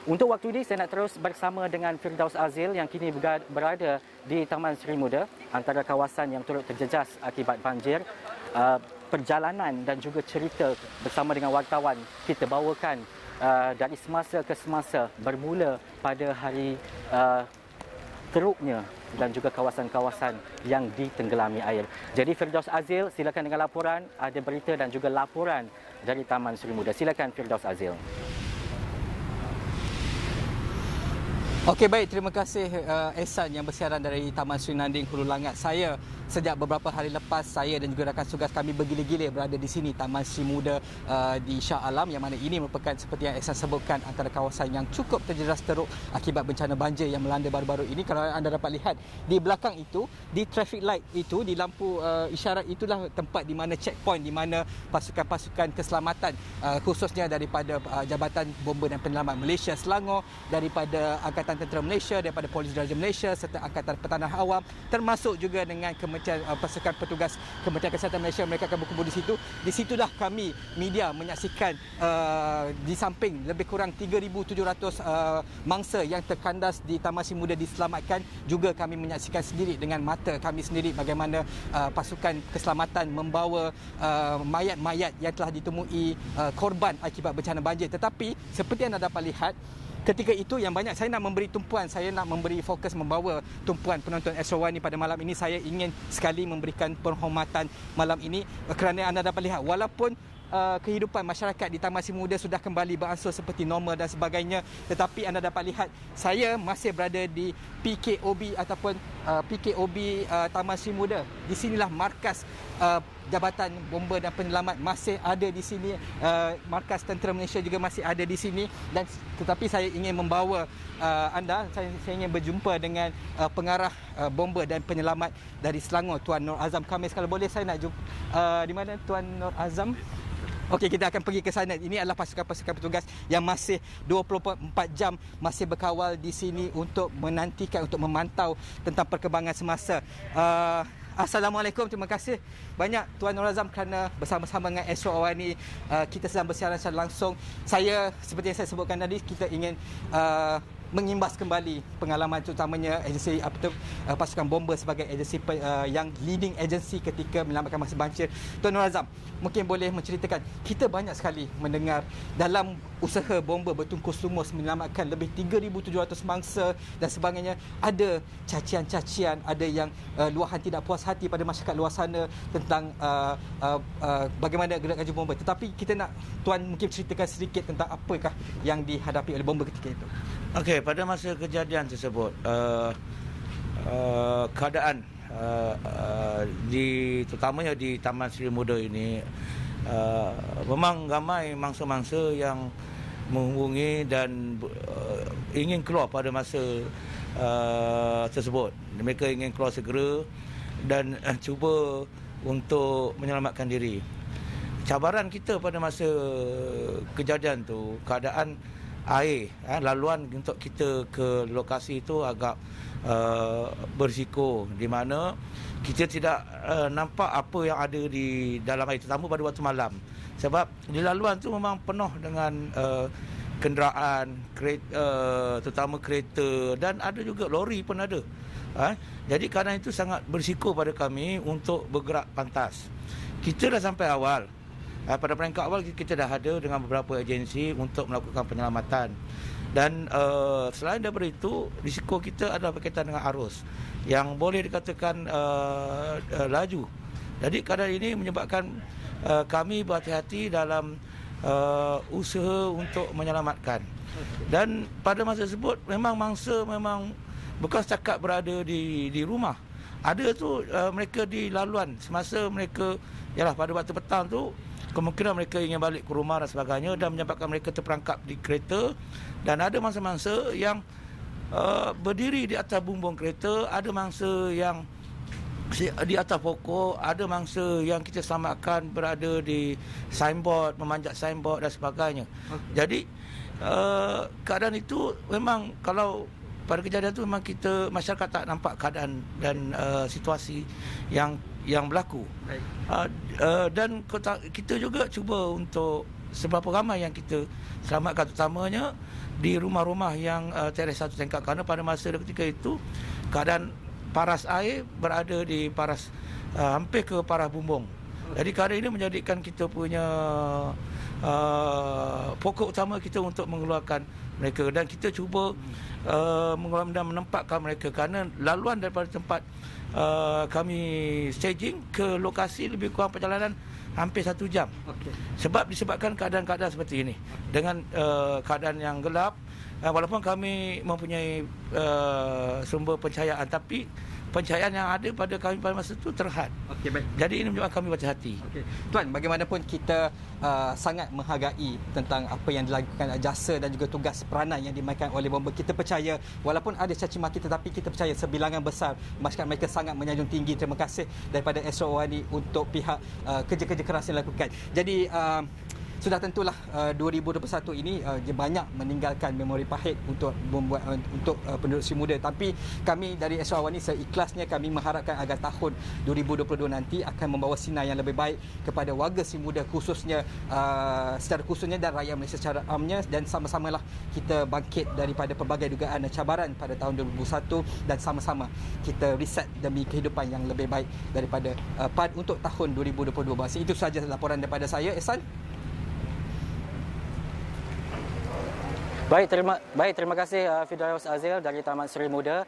Untuk waktu ini saya nak terus bersama dengan Firdaus Azil yang kini berada di Taman Seri Muda, antara kawasan yang turut terjejas akibat banjir. Perjalanan dan juga cerita bersama dengan wartawan kita bawakan dari semasa ke semasa, bermula pada hari teruknya dan juga kawasan-kawasan yang ditenggelami air. Jadi Firdaus Azil, silakan dengan laporan. Ada berita dan juga laporan dari Taman Seri Muda. Silakan Firdaus Azil. Okey, baik, terima kasih Ehsan yang bersiaran dari Taman Sri Nanding Hulu Langat. Saya sejak beberapa hari lepas, saya dan juga rakan tugas kami bergilir-gilir berada di sini, Taman Sri Muda di Shah Alam, yang mana ini merupakan seperti yang Ehsan sebutkan antara kawasan yang cukup terjejas teruk akibat bencana banjir yang melanda baru-baru ini. Kalau anda dapat lihat di belakang itu, di traffic light itu, di lampu isyarat, itulah tempat di mana checkpoint, di mana pasukan-pasukan keselamatan khususnya daripada Jabatan Bomba dan Penyelamat Malaysia Selangor, daripada Angkatan Tentera Malaysia, daripada Polis Diraja Malaysia serta Angkatan Pertahanan Awam, termasuk juga dengan pasukan petugas Kementerian Kesihatan Malaysia, mereka akan berkumpul di situ. Di situlah kami media menyaksikan di samping lebih kurang 3,700 mangsa yang terkandas di Taman Sri Muda diselamatkan. Juga kami menyaksikan sendiri dengan mata kami sendiri bagaimana pasukan keselamatan membawa mayat-mayat yang telah ditemui korban akibat bencana banjir. Tetapi seperti anda dapat lihat, ketika itu yang banyak saya nak memberi tumpuan, saya nak memberi fokus, membawa tumpuan penonton Astro One pada malam ini. Saya ingin sekali memberikan penghormatan malam ini kerana anda dapat lihat, walaupun kehidupan masyarakat di Taman Sri Muda sudah kembali beransur seperti normal dan sebagainya, tetapi anda dapat lihat saya masih berada di PKOB ataupun PKOB Taman Sri Muda. Di sinilah markas Jabatan Bomba dan Penyelamat masih ada di sini, markas Tentera Malaysia juga masih ada di sini, dan tetapi saya ingin membawa saya ingin berjumpa dengan pengarah Bomba dan Penyelamat dari Selangor, Tuan Nur Azam Khamis. Kalau boleh saya nak jumpa di mana Tuan Nur Azam? Okey, kita akan pergi ke sana. Ini adalah pasukan-pasukan petugas yang masih 24 jam masih berkawal di sini untuk menantikan, untuk memantau tentang perkembangan semasa. Assalamualaikum, terima kasih banyak Tuan Nur Azam kerana bersama-sama dengan Astro Awani kita sedang bersiaran secara langsung. Saya, seperti yang saya sebutkan tadi, kita ingin mengimbas kembali pengalaman terutamanya agensi pasukan bomba sebagai agensi yang leading agency ketika menyelamatkan masa banjir. Tuan Nur Azam, mungkin boleh menceritakan, kita banyak sekali mendengar dalam usaha bomba bertungkus lumus menyelamatkan lebih 3,700 mangsa dan sebagainya, ada cacian-cacian, ada yang luahan tidak puas hati pada masyarakat luar sana tentang bagaimana gerakan bomba. Tetapi kita nak Tuan mungkin ceritakan sedikit tentang apakah yang dihadapi oleh bomba ketika itu. Okey, pada masa kejadian tersebut, keadaan terutamanya di Taman Sri Muda ini, memang ramai mangsa-mangsa yang menghubungi dan ingin keluar pada masa tersebut. Mereka ingin keluar segera dan cuba untuk menyelamatkan diri. Cabaran kita pada masa kejadian tu, keadaan air, laluan untuk kita ke lokasi itu agak berisiko, di mana kita tidak nampak apa yang ada di dalam air, terutama pada waktu malam. Sebab di laluan tu memang penuh dengan kenderaan, terutama kereta, dan ada juga lori pun ada. Jadi kerana itu sangat berisiko pada kami untuk bergerak pantas. Kita dah sampai awal. Pada peringkat awal kita dah ada dengan beberapa agensi untuk melakukan penyelamatan. Dan selain daripada itu, risiko kita adalah berkaitan dengan arus yang boleh dikatakan laju. Jadi keadaan ini menyebabkan kami berhati-hati dalam usaha untuk menyelamatkan. Dan pada masa tersebut memang mangsa memang bukan setakat berada di rumah. Ada tu mereka di laluan semasa mereka, ialah pada waktu petang tu, kemungkinan mereka ingin balik ke rumah dan sebagainya, dan menyebabkan mereka terperangkap di kereta. Dan ada mangsa-mangsa yang berdiri di atas bumbung kereta, ada mangsa yang di atas pokok, ada mangsa yang kita selamatkan berada di signboard, memanjat signboard dan sebagainya. Jadi keadaan itu memang, kalau pada kejadian itu memang masyarakat tak nampak keadaan dan situasi yang berlaku. Dan kita juga cuba untuk seberapa ramai yang kita selamatkan, terutamanya di rumah-rumah yang teres satu tingkat, kerana pada masa ketika itu keadaan paras air berada di paras hampir ke paras bumbung. Jadi keadaan ini menjadikan kita punya pokok utama kita untuk mengeluarkan mereka, dan kita cuba mengeluarkan dan menempatkan mereka, kerana laluan daripada tempat kami staging ke lokasi lebih kurang perjalanan hampir 1 jam. Sebab disebabkan keadaan-keadaan seperti ini, dengan keadaan yang gelap. Walaupun kami mempunyai sumber pencahayaan, tapi pencahayaan yang ada pada kami pada masa itu terhad. Baik. Jadi ini menyebabkan kami berhati-hati. Tuan, bagaimanapun kita sangat menghargai tentang apa yang dilakukan, jasa dan juga tugas peranan yang dimainkan oleh bomber. Kita percaya walaupun ada caci maki, tetapi kita percaya sebilangan besar masyarakat mereka sangat menyanjung tinggi. Terima kasih daripada SOAWANI untuk pihak kerja-kerja keras yang dilakukan. Jadi sudah tentulah 2021 ini dia banyak meninggalkan memori pahit untuk membuat untuk penduduk Sri Muda, tapi kami dari SOAWANI seikhlasnya kami mengharapkan agar tahun 2022 nanti akan membawa sinar yang lebih baik kepada warga Sri Muda khususnya, secara khususnya, dan rakyat Malaysia secara amnya, dan sama-samalah kita bangkit daripada pelbagai dugaan dan cabaran pada tahun 2021 dan sama-sama kita reset demi kehidupan yang lebih baik daripada untuk tahun 2022. Itu sahaja laporan daripada saya, Ehsan. Baik, terima kasih Firdaus Azil dari Taman Sri Muda.